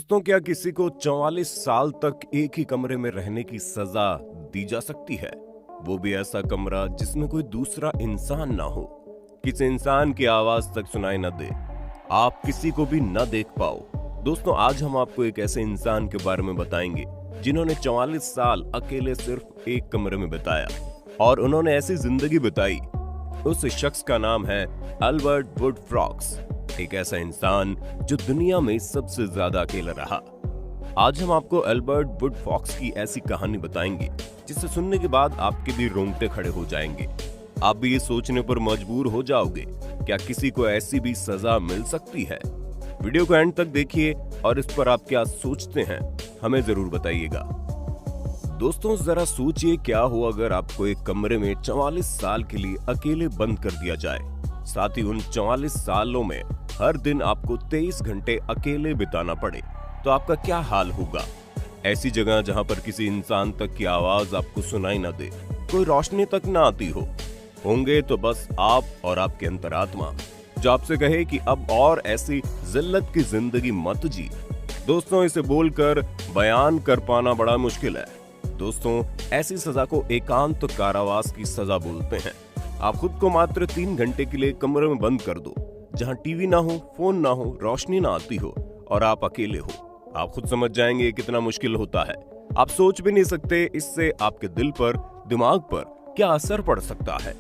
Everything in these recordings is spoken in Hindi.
दोस्तों, क्या किसी को 44 साल तक एक ही कमरे में रहने की सजा दी जा सकती है? वो भी ऐसा कमरा जिसमें कोई दूसरा इंसान ना हो, किसी इंसान की आवाज तक सुनाई न दे, आप किसी को भी न देख पाओ। दोस्तों, आज हम आपको एक ऐसे इंसान के बारे में बताएंगे जिन्होंने 44 साल अकेले सिर्फ एक कमरे में बिताया और उन्होंने ऐसी जिंदगी बिताई। उस शख्स का नाम है अल्बर्ट वुडफ्रॉक्स, एक ऐसा इंसान जो दुनिया में सबसे ज्यादा अकेला रहा। आज हम आपको अल्बर्ट वुडफ्रॉक्स की ऐसी कहानी बताएंगे जिसे सुनने के बाद आपके भी रोंगटे खड़े हो जाएंगे। आप भी ये सोचने पर मजबूर हो जाओगे, क्या किसी को ऐसी भी सजा मिल सकती है? वीडियो को एंड तक देखिए और इस पर आप क्या सोचते हैं हमें जरूर बताइएगा। दोस्तों, जरा सोचिए, क्या हो अगर आपको एक कमरे में 44 साल के लिए अकेले बंद कर दिया जाए, साथ ही उन 44 सालों में हर दिन आपको 23 घंटे अकेले बिताना पड़े, तो आपका क्या हाल होगा? ऐसी जगह जहां पर किसी इंसान तक की आवाज आपको सुनाई न दे, कोई रोशनी तक न आती हो, होंगे तो बस आप और आपके अंतरात्मा जो आपसे कहे कि अब और ऐसी जिल्लत की जिंदगी मत जी। दोस्तों, इसे बोलकर बयान कर पाना बड़ा मुश्किल है। दोस्तों, ऐसी सजा को एकांत कारावास की सजा बोलते हैं। आप खुद को मात्र 3 घंटे के लिए कमरे में बंद कर दो, जहां टीवी ना हो, फोन ना हो, रोशनी ना आती हो और आप अकेले हो। आप खुद समझ जाएंगे कितना मुश्किल होता है। आप सोच भी नहीं सकते इससे आपके दिल पर, दिमाग पर क्या असर पड़ सकता है।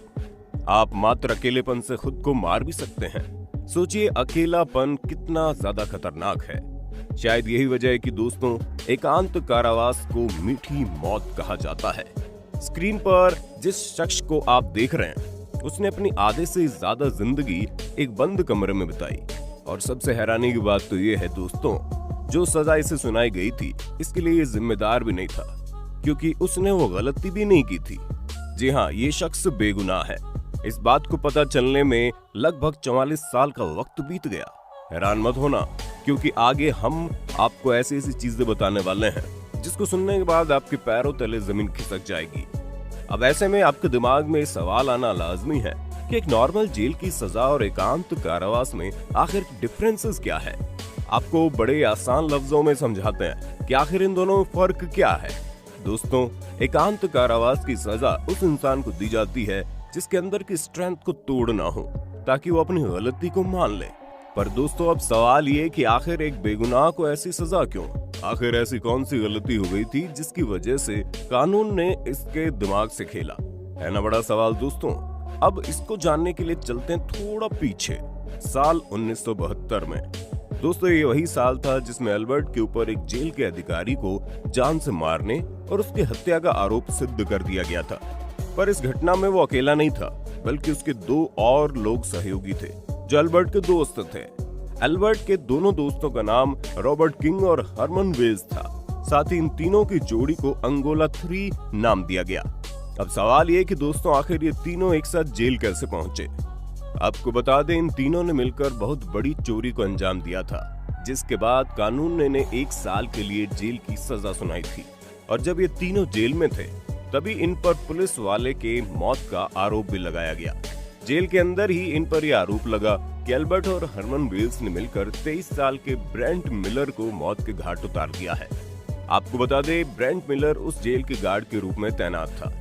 आप मात्र अकेलेपन से खुद को मार भी सकते हैं। सोचिए, अकेलापन कितना ज्यादा खतरनाक है। शायद यही वजह है कि दोस्तों, एकांत कारावास को मीठी मौत कहा जाता है। स्क्रीन पर जिस शख्स को आप देख रहे हैं, उसने अपनी आधे से ज्यादा जिंदगी एक बंद कमरे में बिताई। और सबसे हैरानी की बात तो ये है दोस्तों, जो सजा इसे सुनाई गई थी, इसके लिए ये जिम्मेदार भी नहीं था, क्योंकि उसने वो गलती भी नहीं की थी। जी हाँ, ये शख्स बेगुनाह है। इस बात को पता चलने में लगभग 44 साल का वक्त बीत गया। हैरान मत होना, क्योंकि आगे हम आपको ऐसी ऐसी चीजें बताने वाले हैं जिसको सुनने के बाद आपके पैरों तले जमीन खिसक जाएगी। अब ऐसे में आपके दिमाग में सवाल आना लाजमी है कि एक नॉर्मल जेल की सजा और एकांत कारावास में आखिर डिफरेंसेस क्या है। आपको बड़े आसान लफ्जों में समझाते हैं कि आखिर इन दोनों में फर्क क्या है। दोस्तों, एकांत कारावास की सजा उस इंसान को दी जाती है जिसके अंदर की स्ट्रेंथ को तोड़ना हो, ताकि वो अपनी गलती को मान ले। पर दोस्तों, अब सवाल ये कि आखिर एक बेगुनाह को ऐसी सजा क्यों? आखिर ऐसी कौन सी गलती हो गई थी जिसकी वजह से कानून ने इसके दिमाग से खेला? है ना बड़ा सवाल दोस्तों। अब इसको जानने के लिए चलते हैं थोड़ा पीछे, साल 1972 में। दोस्तों, ये वही साल था जिसमें अल्बर्ट के ऊपर एक जेल के अधिकारी को जान से मारने और उसकी हत्या का आरोप सिद्ध कर दिया गया था। पर इस घटना में वो अकेला नहीं था, बल्कि उसके 2 और लोग सहयोगी थे जो अल्बर्ट के दोस्त थे। अल्बर्ट के दोनों दोस्तों का नाम रॉबर्ट किंग और हरमन वेल्स था। साथ ही इन तीनों की जोड़ी को अंगोला 3 नाम दिया गया। अब सवाल ये कि दोस्तों, आखिर ये तीनों एक साथ जेल कैसे पहुंचे? आपको बता दें, इन तीनों ने मिलकर बहुत बड़ी चोरी को अंजाम दिया था, जिसके बाद कानून ने इन्हें 1 साल के लिए जेल की सजा सुनाई थी। और जब ये तीनों जेल में थे, तभी इन पर पुलिस वाले के मौत का आरोप भी लगाया गया। जेल के अंदर ही इन पर यह आरोप लगा कि अल्बर्ट और हरमन वेल्स ने मिलकर 23 साल के ब्रेंट मिलर को मौत के घाट उतार दिया है। आपको बता दें, ब्रेंट मिलर उस जेल के गार्ड के रूप में तैनात था।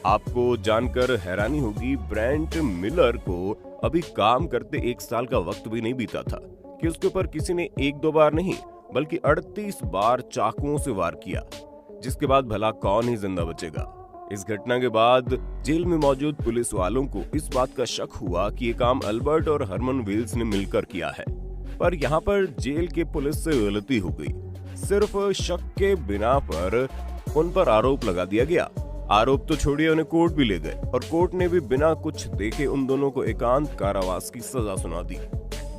आपको जानकर हैरानी होगी, ब्रेंट मिलर को अभी काम करते 1 साल का वक्त भी नहीं बीता था कि उसके ऊपर किसी ने 1-2 बार नहीं, बल्कि 38 बार चाकुओं से वार किया, जिसके बाद भला कौन ही जिंदा बचेगा। इस घटना के बाद जेल में मौजूद पुलिस वालों को इस बात का शक हुआ कि ये काम अल्बर्ट और हरमन वेल्स ने मिलकर किया है। पर यहाँ पर जेल के पुलिस से गलती हो गई। सिर्फ शक के बिना पर उन पर आरोप लगा दिया गया। आरोप तो छोड़िए, उन्हें कोर्ट भी ले गए और कोर्ट ने भी बिना कुछ देखे उन दोनों को एकांत कारावास की सजा सुना दी।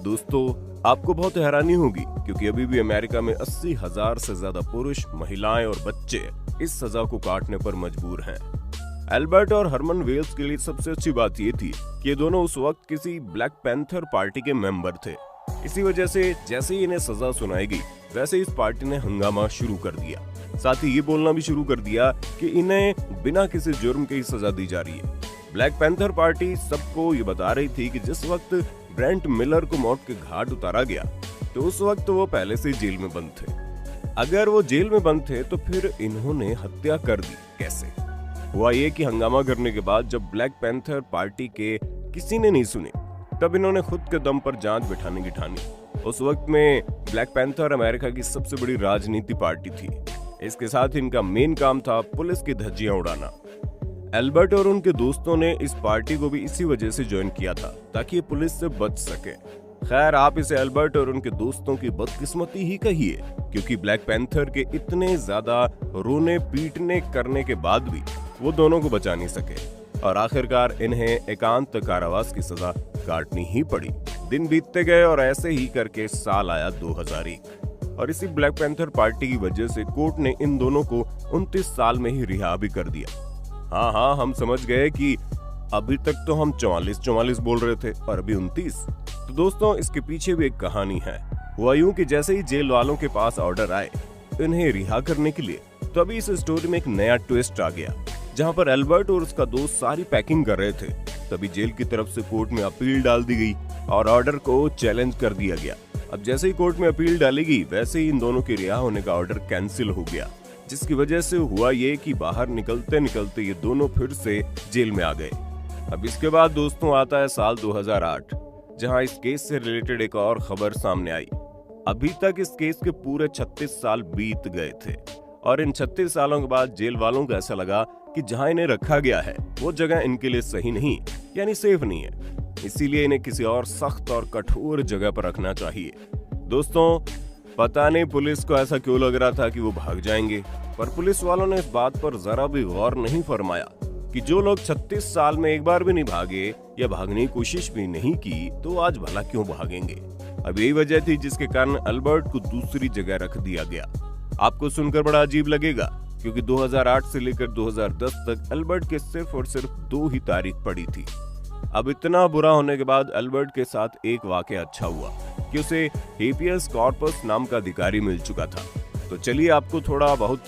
दोस्तों, आपको बहुत हैरानी होगी, क्योंकि अभी भी अमेरिका में 80,000 से ज्यादा पुरुष, महिलाएं और बच्चे इस सजा को काटने पर मजबूर हैं। अल्बर्ट और हरमन वेल्स के लिए सबसे अच्छी बात ये थी कि ये दोनों उस वक्त किसी ब्लैक पैंथर पार्टी के मेंबर थे। इसी वजह से जैसे ही इन्हें सजा सुनाई गई, वैसे इस पार्टी ने हंगामा शुरू कर दिया। साथ ही ये बोलना भी शुरू कर दिया कि इन्हें बिना किसी जुर्म के ही सजा दी जा रही है। ब्लैक पैंथर पार्टी सबको ये बता रही थी कि जिस वक्त ब्रेंट मिलर को मौत के घाट उतारा गया, तो उस वक्त वो पहले से जेल में बंद थे। अगर वो जेल में बंद थे तो फिर इन्होंने हत्या कर दी कैसे? हुआ ये कि हंगामा करने के बाद जब ब्लैक पैंथर पार्टी के किसी ने नहीं सुनी, तब इन्होंने खुद के दम पर जांच बिठाने की ठानी। उस वक्त में ब्लैक पैंथर अमेरिका की सबसे बड़ी राजनीति पार्टी थी। इसके साथ इनका मेन काम था पुलिस की धज्जियां उड़ाना। एल्बर्ट और उनके दोस्तों ने इस पार्टी को भी इसी वजह से ज्वाइन किया था ताकि ये पुलिस से बच सके। खैर, आप इसे एल्बर्ट और उनके दोस्तों की बदकिस्मती ही कहिए, क्योंकि ब्लैक पैंथर के इतने ज्यादा रोने पीटने करने के बाद भी वो दोनों को बचा नहीं सके और आखिरकार इन्हें एकांत कारावास की सजा काटनी ही पड़ी। दिन बीतते गए और ऐसे ही करके साल आया 2001 और इसी ब्लैक पैंथर पार्टी की वजह से कोर्ट ने इन दोनों को 29 साल में ही रिहा भी कर दिया। हाँ, हम समझ गए कि अभी तक तो हम 44 बोल रहे थे और अभी 29। तो दोस्तों, इसके पीछे भी एक कहानी है। हुआ यूं कि जैसे ही जेल वालों के पास ऑर्डर आए इन्हें रिहा करने के लिए, तो अभी इस स्टोरी में एक नया ट्विस्ट आ गया, जहां पर एल्बर्ट और उसका दोस्त सारी पैकिंग कर रहे थे। तभी जेल की तरफ से कोर्ट में अपील डाल दी गई और ऑर्डर को चैलेंज कर दिया गया। अब जैसे ही कोर्ट में अपील डाली गई, वैसे ही इन दोनों के रिहा होने का ऑर्डर कैंसिल हो गया, जिसकी वजह से हुआ ये कि बाहर निकलते निकलते ये दोनों फिर से जेल में आ गए। अब इसके बाद दोस्तों आता है साल 2008, जहां इस केस से रिलेटेड एक और खबर सामने आई। अभी तक इस केस के पूरे 36 साल बीत गए थे और इन 36 सालों के बाद जेल वालों को ऐसा लगा कि जहां इन्हें रखा गया है वो जगह इनके लिए सही नहीं, यानी सेफ नहीं है। इसीलिए इन्हें किसी और सख्त और कठोर जगह पर रखना चाहिए। दोस्तों, पता नहीं पुलिस को ऐसा क्यों लग रहा था कि वो भाग जाएंगे, पर पुलिस वालों ने इस बात पर जरा भी गौर नहीं फरमाया कि जो लोग 36 साल में एक बार भी नहीं भागे या भागने की कोशिश भी नहीं की, तो आज भला क्यों भागेंगे। अब यही वजह थी जिसके कारण एल्बर्ट को दूसरी जगह रख दिया गया। आपको सुनकर बड़ा अजीब लगेगा, क्योंकि 2008 से लेकर 2010 तक एल्बर्ट के सिर्फ और सिर्फ 2 ही तारीख पड़ी थी। अब इतना बुरा होने के बाद एल्बर्ट के साथ एक वाकया अच्छा हुआ कि उसे हेपियस कॉर्पस नाम का अधिकारी मिल चुका था। तो चलिए आपको थोड़ा बहुत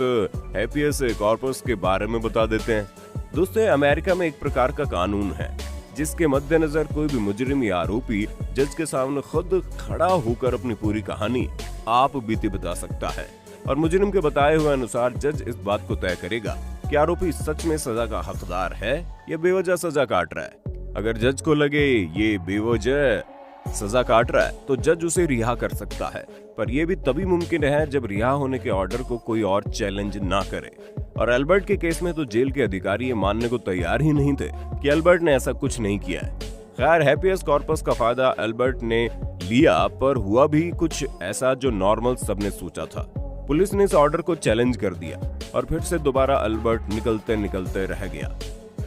हेपियस कॉर्पस के बारे में बता देते हैं। दोस्तों, अमेरिका में एक प्रकार का कानून है जिसके मद्देनजर कोई भी मुजरिम या आरोपी जज के सामने खुद खड़ा होकर अपनी पूरी कहानी आप बीते बता सकता है और मुजरिम के बताए हुए अनुसार जज इस बात को तय करेगा कि आरोपी सच में सजा का हकदार है या बेवजह सजा काट रहा है। अगर जज को लगे ये बेवजह सजा काट रहा है तो जज उसे रिहा कर सकता है, पर यह भी तभी मुमकिन है जब रिहा होने के ऑर्डर को कोई और चैलेंज ना करे। और एल्बर्ट के केस में तो जेल के अधिकारी ये मानने को तैयार ही नहीं थे कि एल्बर्ट ने ऐसा कुछ नहीं किया है। खैर, हेपियस कॉर्पस का फायदा एल्बर्ट ने लिया, पर हुआ भी कुछ ऐसा जो नॉर्मल सबने सोचा था। पुलिस ने इस ऑर्डर को चैलेंज कर दिया और फिर से दोबारा एल्बर्ट निकलते निकलते रह गया।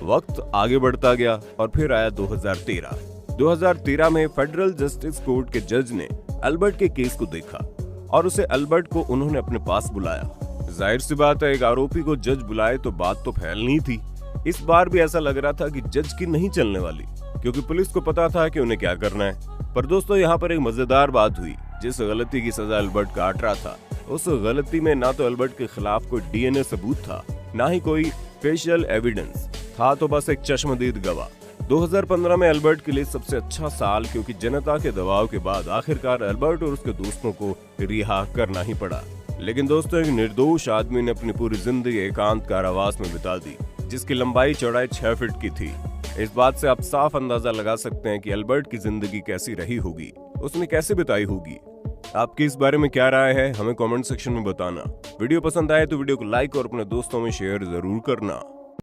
वक्त आगे बढ़ता गया और फिर आया 2013 में फेडरल जस्टिस कोर्ट के जज ने एल्बर्ट के केस को देखा और उसे एल्बर्ट को उन्होंने अपने पास बुलाया। जाहिर सी बात है, एक आरोपी को जज बुलाए तो बात तो फैलनी थी। इस बार भी ऐसा लग रहा था कि जज की नहीं चलने वाली, क्योंकि पुलिस को पता था कि उन्हें क्या करना है। पर दोस्तों, यहाँ पर एक मजेदार बात हुई। जिस गलती की सजा एल्बर्ट काट रहा था, उस गलती में ना तो एल्बर्ट के खिलाफ कोई डीएनए सबूत था, ना ही कोई फेशियल एविडेंस था, तो बस एक चश्मदीद गवाह। 2015 में एल्बर्ट के लिए सबसे अच्छा साल, क्योंकि जनता के दबाव के बाद आखिरकार एल्बर्ट और उसके दोस्तों को रिहा करना ही पड़ा। लेकिन दोस्तों, एक निर्दोष आदमी ने अपनी पूरी जिंदगी एकांत कारावास में बिता दी, जिसकी लंबाई चौड़ाई 6 फीट की थी। इस बात से आप साफ अंदाजा लगा सकते हैं कि एल्बर्ट की जिंदगी कैसी रही होगी, उसने कैसे बिताई होगी। आपकी इस बारे में क्या राय है, हमें कमेंट सेक्शन में बताना। वीडियो पसंद आए तो वीडियो को लाइक और अपने दोस्तों में शेयर जरूर करना।